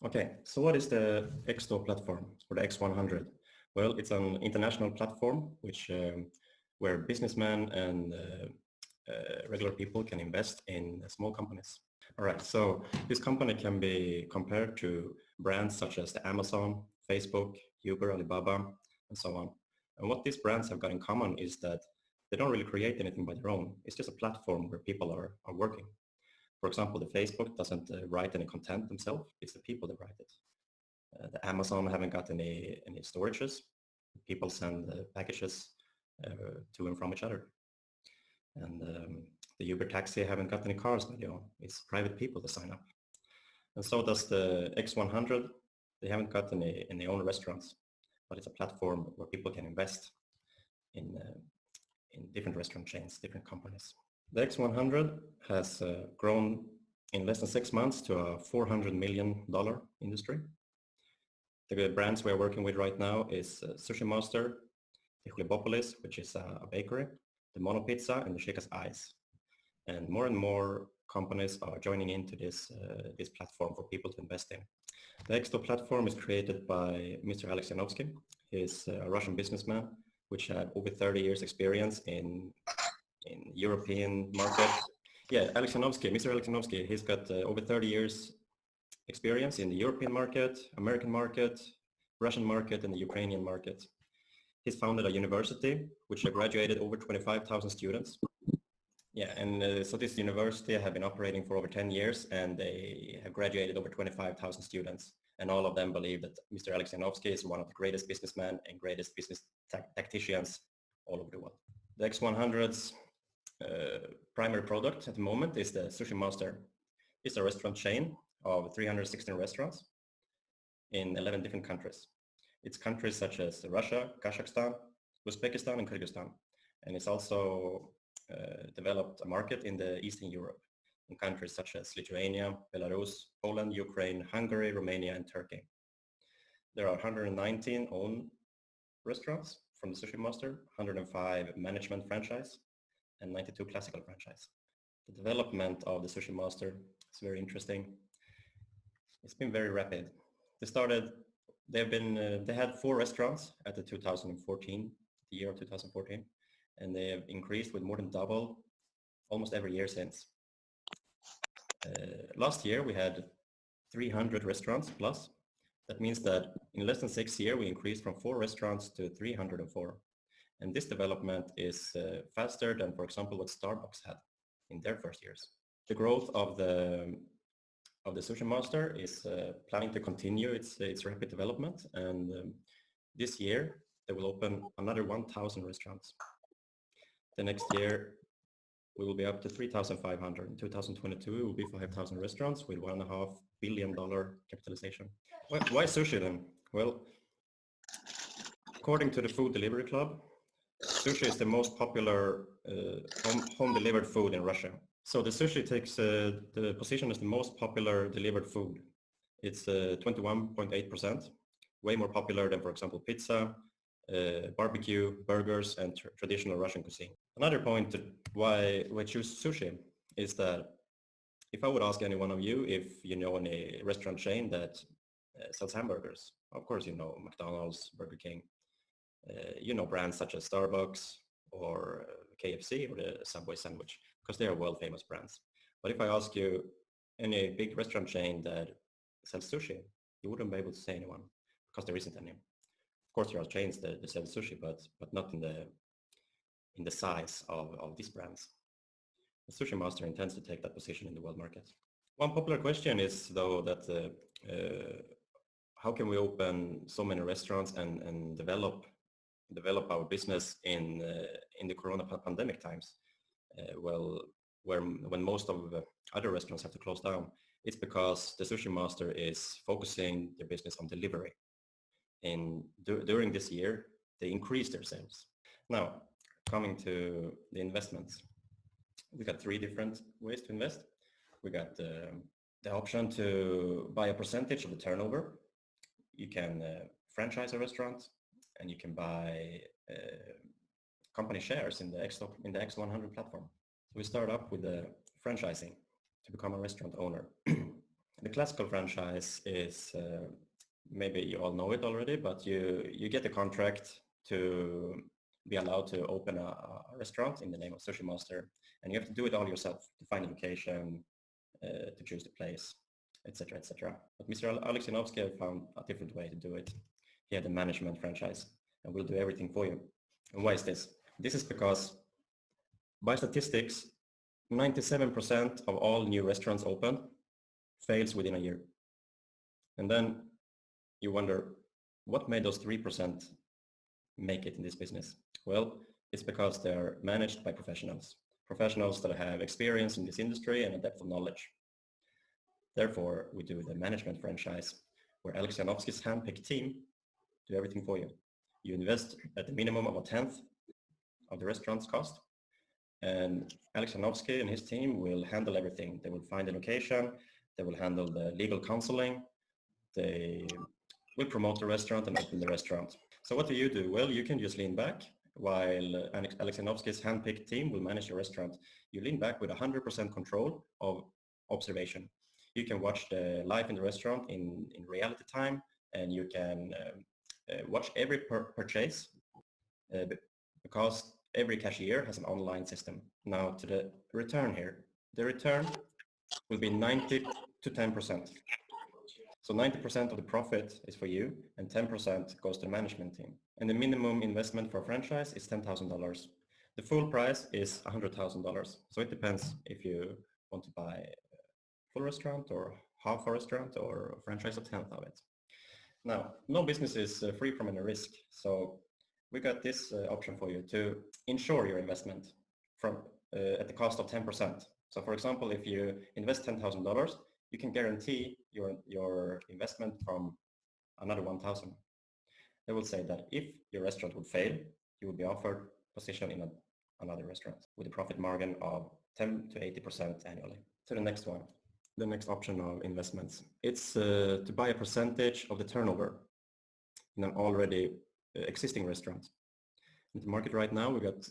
Okay, so what is the X-Store platform or the X100? Well, it's an international platform where businessmen and regular people can invest in small companies. All right, so this company can be compared to brands such as the Amazon, Facebook, Uber, Alibaba, and so on. And what these brands have got in common is that they don't really create anything by their own. It's just a platform where people are working. For example, the Facebook doesn't write any content themselves. It's the people that write it. The Amazon haven't got any storages. People send packages to and from each other. And the Uber taxi haven't got any cars by their own. It's private people that sign up. And so does the X100. They haven't got any own restaurants, but it's a platform where people can invest in different restaurant chains, different companies. The X100 has grown in less than 6 months to a $400 million industry. The brands we're working with right now is Sushi Master, the Julibopolis, which is a bakery, the Mono Pizza, and the Chica's Eyes. And more companies are joining into this platform for people to invest in. The X2 platform is created by Mr. Alex Yanovsky. He's a Russian businessman, which had over 30 years experience in European market. Yeah, Mr. Alexanovsky, he's got over 30 years experience in the European market, American market, Russian market, and the Ukrainian market. He's founded a university which graduated over 25,000 students. Yeah, and so this university have been operating for over 10 years and they have graduated over 25,000 students. And all of them believe that Mr. Alexanovsky is one of the greatest businessmen and greatest business tacticians all over the world. The X100's primary product at the moment is the Sushi Master. It's a restaurant chain of 316 restaurants in 11 different countries. It's countries such as Russia, Kazakhstan, Uzbekistan, and Kyrgyzstan. And it's also developed a market in the Eastern Europe, in countries such as Lithuania, Belarus, Poland, Ukraine, Hungary, Romania, and Turkey. There are 119 own restaurants from the Sushi Master, 105 management franchise, and 92 classical franchise. The development of the Sushi Master is very interesting. It's been very rapid. They had 4 restaurants at the 2014, the year of 2014, and they have increased with more than double almost every year since. Last year we had 300 restaurants plus. That means that in less than 6 years we increased from 4 restaurants to 304. And this development is faster than, for example, what Starbucks had in their first years. The growth of the Sushi Master is planning to continue its rapid development, and this year they will open another 1,000 restaurants. The next year we will be up to 3,500. In 2022 it will be 5,000 restaurants with $1.5 billion capitalization. Why sushi then? Well, according to the Food Delivery Club, sushi is the most popular home delivered food in Russia. So the sushi takes the position as the most popular delivered food. It's 21.8%, way more popular than, for example, pizza, barbecue, burgers, and traditional Russian cuisine. Another point why we choose sushi is that if I would ask any one of you if you know any restaurant chain that sells hamburgers, of course you know McDonald's, Burger King, you know brands such as Starbucks or KFC or the Subway sandwich, because they are world famous brands. But if I ask you any big restaurant chain that sells sushi, you wouldn't be able to say anyone because there isn't any. Of course there are chains that sell sushi, but not in the size of these brands. The Sushi Master intends to take that position in the world market. One popular question is though that how can we open so many restaurants and develop our business in the Corona pandemic times? When most of the other restaurants have to close down, it's because the Sushi Master is focusing their business on delivery. And during this year, they increased their sales. Now, coming to the investments, we got 3 different ways to invest. We got the option to buy a percentage of the turnover. You can franchise a restaurant, and you can buy company shares in the X100 platform. So we start up with the franchising to become a restaurant owner. The classical franchise is, maybe you all know it already, but you get a contract to be allowed to open a restaurant in the name of Sushi Master, and you have to do it all yourself, to find a location, to choose the place, etc., etc. But Mr. Alexanovsky found a different way to do it. He had a management franchise and will do everything for you. And why is this? This is because by statistics, 97% of all new restaurants opened fails within a year. And then you wonder, what made those 3% make it in this business? Well, it's because they're managed by professionals that have experience in this industry and a depth of knowledge. Therefore, we do the management franchise, where Alex Janovsky's handpicked team do everything for you. You invest at the minimum of 1/10 of the restaurant's cost, and Alex Janovsky and his team will handle everything. They will find the location, they will handle the legal counseling, they will promote the restaurant and open the restaurant. So what do? Well, you can just lean back while Alex Janovsky's handpicked team will manage your restaurant. You lean back with 100% control of observation. You can watch the life in the restaurant in reality time, and you can watch every purchase because every cashier has an online system. Now to the return here. The return will be 90 to 10%. So 90% of the profit is for you and 10% goes to the management team. And the minimum investment for a franchise is $10,000. The full price is $100,000. So it depends if you want to buy a full restaurant or half a restaurant or a franchise of 10th of it. Now, no business is free from any risk. So we got this option for you to insure your investment from at the cost of 10%. So for example, if you invest $10,000, you can guarantee your investment from another 1,000. They will say that if your restaurant would fail, you would be offered position in another restaurant with a profit margin of 10 to 80% annually. To the next one, the next option of investments. It's to buy a percentage of the turnover in an already existing restaurant. In the market right now, we got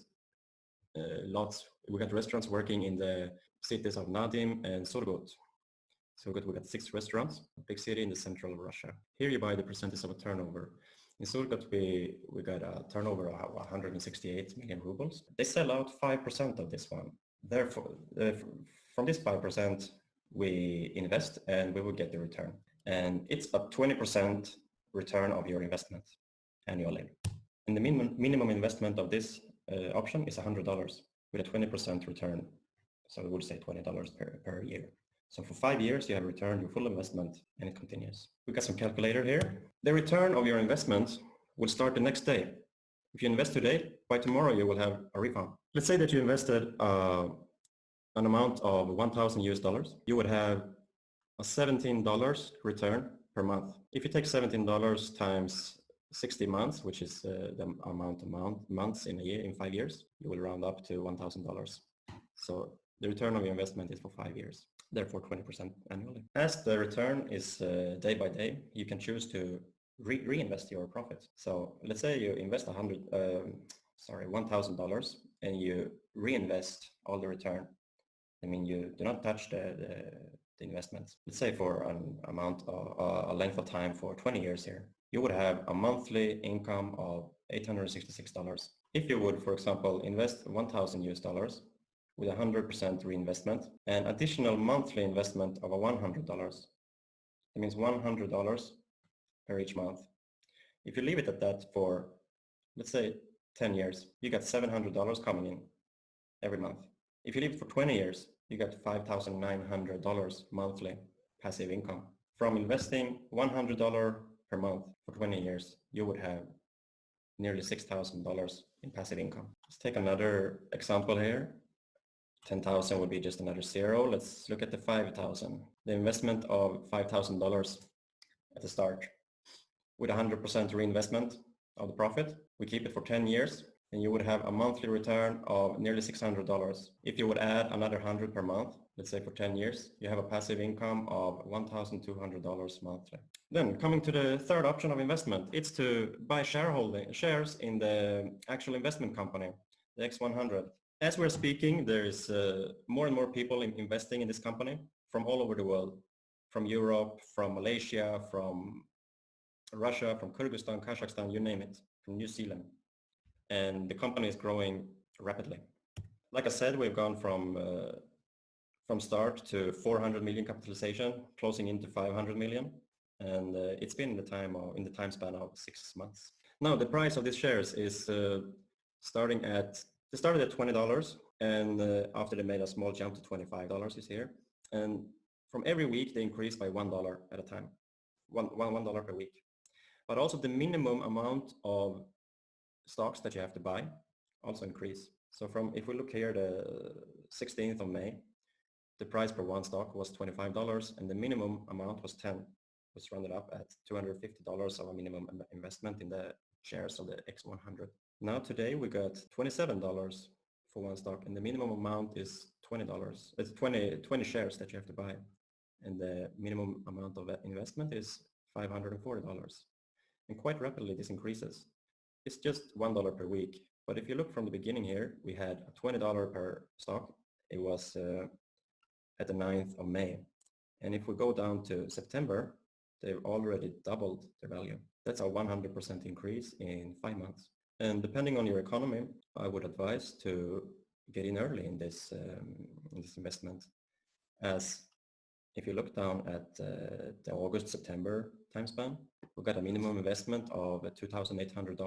restaurants working in the cities of Nadim and Surgut. So we got 6 restaurants, a big city in the central of Russia. Here you buy the percentage of a turnover. In Surgut, we got a turnover of 168 million rubles. They sell out 5% of this one. Therefore, from this 5%, we invest and we will get the return. And it's a 20% return of your investment annually. And the minimum investment of this option is $100 with a 20% return. So we would say $20 per year. So for 5 years, you have returned your full investment and it continues. We got some calculator here. The return of your investment will start the next day. If you invest today, by tomorrow you will have a refund. Let's say that you invested an amount of $1,000 US. You would have a $17 return per month. If you take $17 times 60 months, which is the amount of months in a year, in 5 years, you will round up to $1,000. So the return of your investment is for 5 years, therefore 20% annually. As the return is day by day, you can choose to reinvest your profits. So let's say you invest $1,000 and you reinvest all the return. I mean, you do not touch the investments. Let's say for an amount of a length of time for 20 years here, you would have a monthly income of $866. If you would, for example, invest $1,000 with 100% reinvestment and additional monthly investment of $100, that means $100 per each month. If you leave it at that for, let's say, 10 years, you got $700 coming in every month. If you leave it for 20 years, you get $5,900 monthly passive income. From investing $100 per month for 20 years, you would have nearly $6,000 in passive income. Let's take another example here. 10,000 would be just another zero. Let's look at the 5,000. The investment of $5,000 at the start with 100% reinvestment of the profit. We keep it for 10 years and you would have a monthly return of nearly $600. If you would add another 100 per month, let's say for 10 years, you have a passive income of $1,200 monthly. Then coming to the third option of investment, it's to buy shares in the actual investment company, the X100. As we're speaking, there is more and more people investing in this company from all over the world, from Europe, from Malaysia, from Russia, from Kyrgyzstan, Kazakhstan, you name it, from New Zealand. And the company is growing rapidly. Like I said, we've gone from start to 400 million capitalization, closing into 500 million. And it's been in the time span of 6 months. Now, the price of these shares is started at $20, and after they made a small jump to $25 is here. And from every week, they increase by $1 at a time, $1 per week. But also the minimum amount of stocks that you have to buy also increase. So if we look here, the 16th of May, the price per one stock was $25 and the minimum amount was 10. It was rounded up at $250 of a minimum investment in the shares of the X100. Now today we got $27 for one stock and the minimum amount is $20. It's 20 shares that you have to buy. And the minimum amount of investment is $540. And quite rapidly this increases. It's just $1 per week. But if you look from the beginning here, we had $20 per stock. It was at the 9th of May. And if we go down to September, they've already doubled their value. That's a 100% increase in 5 months. And depending on your economy, I would advise to get in early in this investment. As if you look down at the August-September time span, we got a minimum investment of $2,800,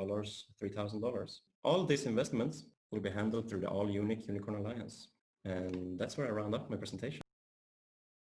$3,000. All these investments will be handled through the AllUnic Unicorn Alliance. And that's where I round up my presentation.